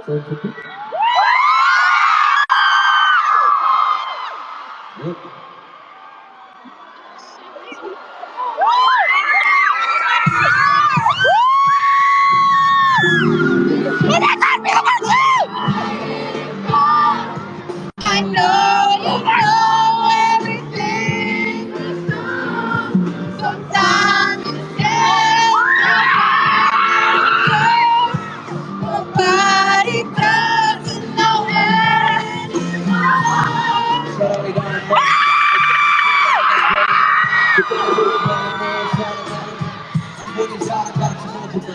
I know you know everything. Sometimes you nobody doesn't know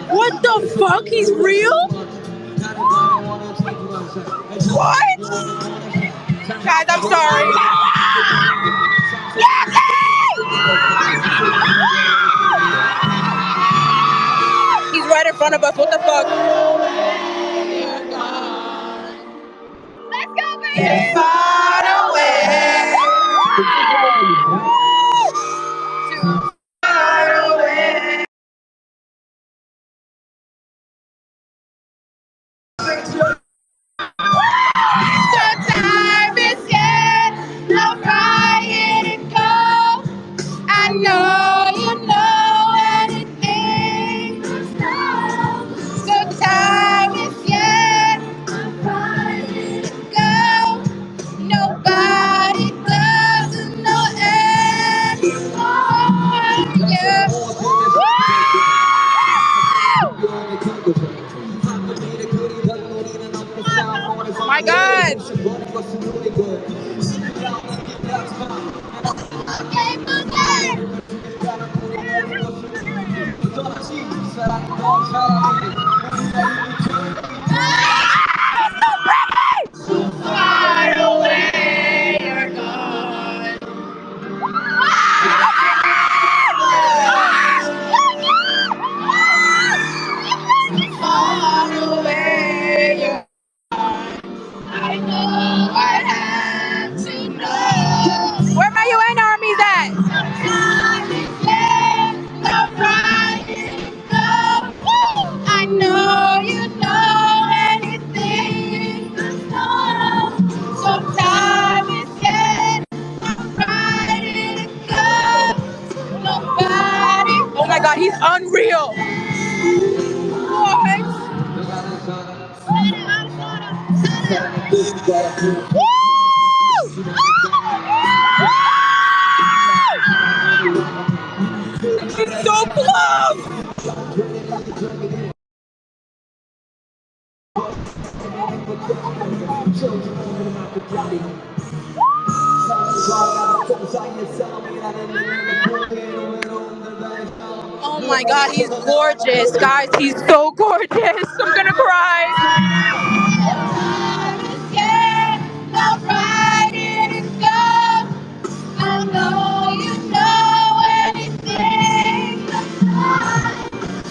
What the fuck? He's real? What? Guys, I'm sorry. He's right in front of us. What the fuck? Let's go, baby! Far away. Too far away. The time is yet. I'm trying to go. I know you know anything. The time is yet. I'm trying to go. Nobody doesn't know anymore. Yeah. Oh my God. Far away, you're gone. Far away, you're I know I have to know. Where my UN armies at? I know you know anything. Sometimes it's yet. I'm ready to go. Nobody. Oh my God, he's unreal. What? He's so close! Oh my God, he's gorgeous. Guys, he's so gorgeous. I'm gonna cry. I know you know anything.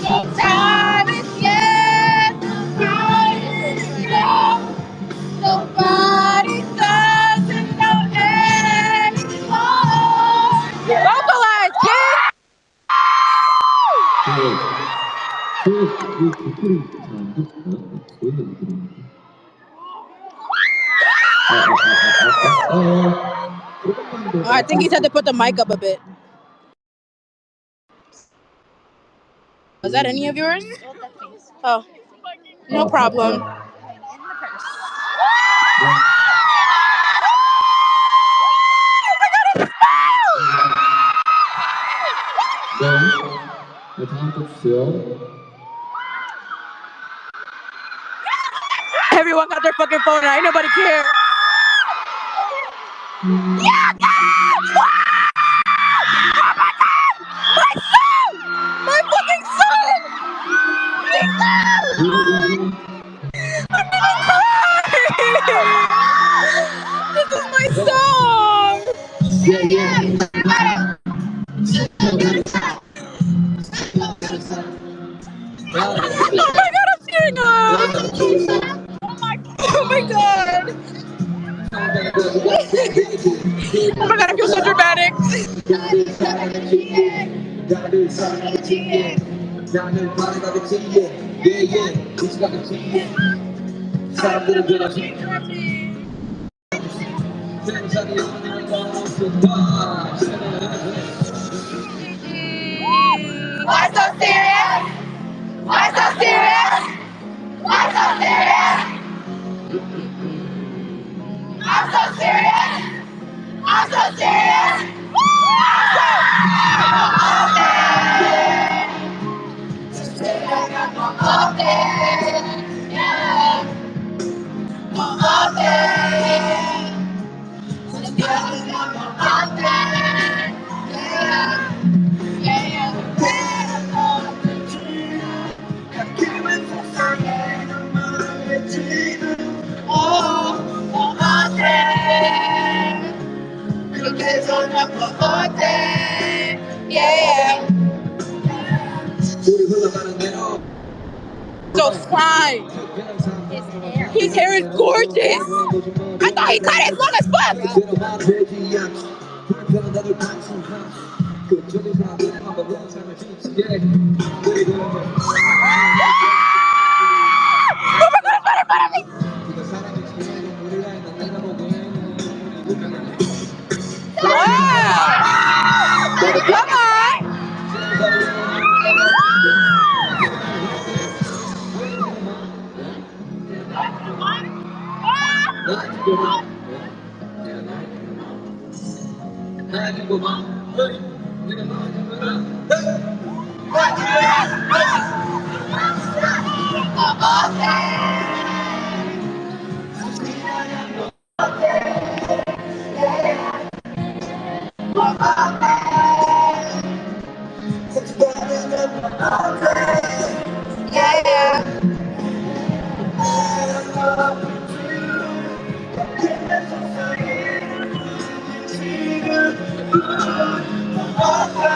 The time is yet. Nobody doesn't know anymore. Vocalize, kid! I think he said to put the mic up a bit. Was that any of yours? Oh, no problem. Everyone got their fucking phone out. Ain't nobody care. Yeah, oh my God! My son! My fucking son! My son! I'm gonna cry! This is my song! Oh my God, I'm tearing up! Oh my God! Oh my God, I feel so dramatic. Why so serious? Why so serious? Why so serious? I'm so serious. I'm so serious. So fine. His hair is gorgeous. I thought he cut it long as fuck. Wow! Come on!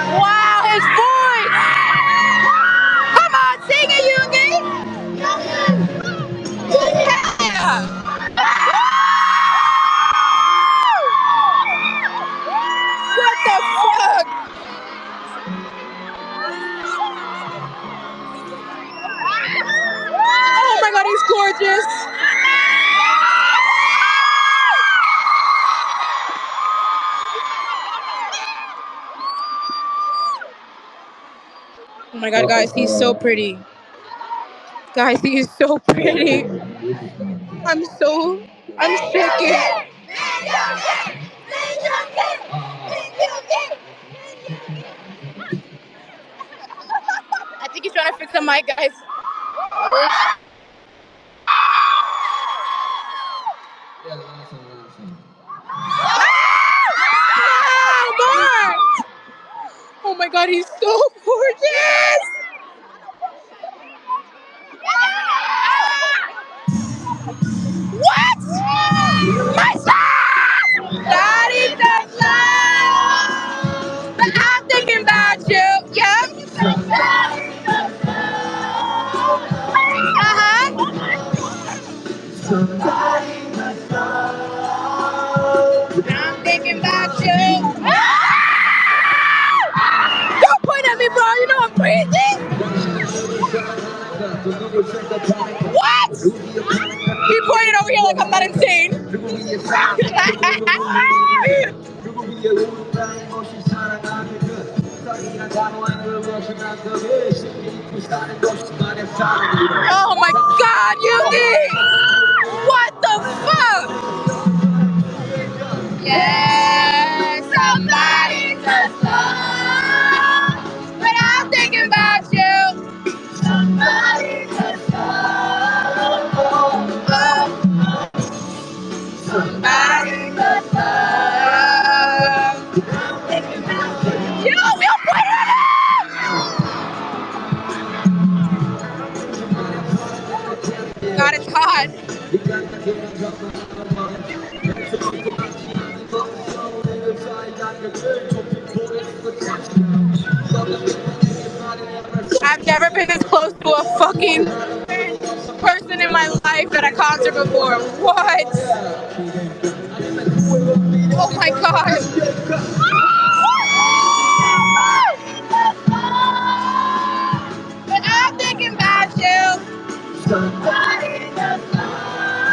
Wow, his voice! Come on, sing it, Yoongi! Yeah! What the fuck? Oh my god, he's gorgeous! Oh my god, guys, he's so pretty. Guys, he is so pretty. I'm shaking. I think he's trying to fix the mic, guys. Oh my god, he's so gorgeous! What? My son! That is the song! But I'm thinking about you. Yeah? I'm thinking about you. Don't point at me, bro. You know I'm crazy. What? He pointed over here like I'm not insane. Oh my god, Yoongi! What the fuck? Yeah, somebody just love. But I'm thinking about you. Somebody just love. Somebody just love. I'm thinking about you. Yo, we'll put it on! God, it's hot. I've never been this close to a fucking person in my life at a concert before. What? Oh my god. But I'm thinking about you. Somebody just love.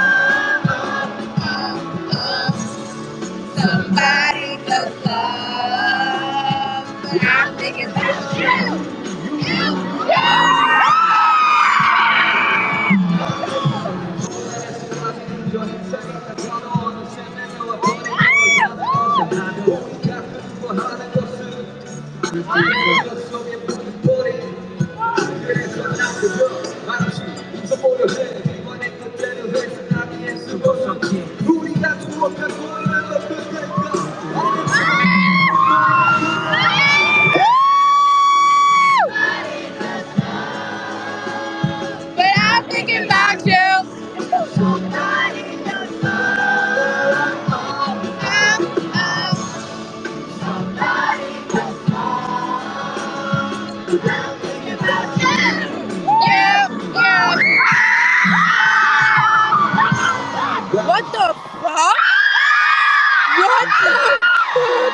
What the fuck? What the fuck?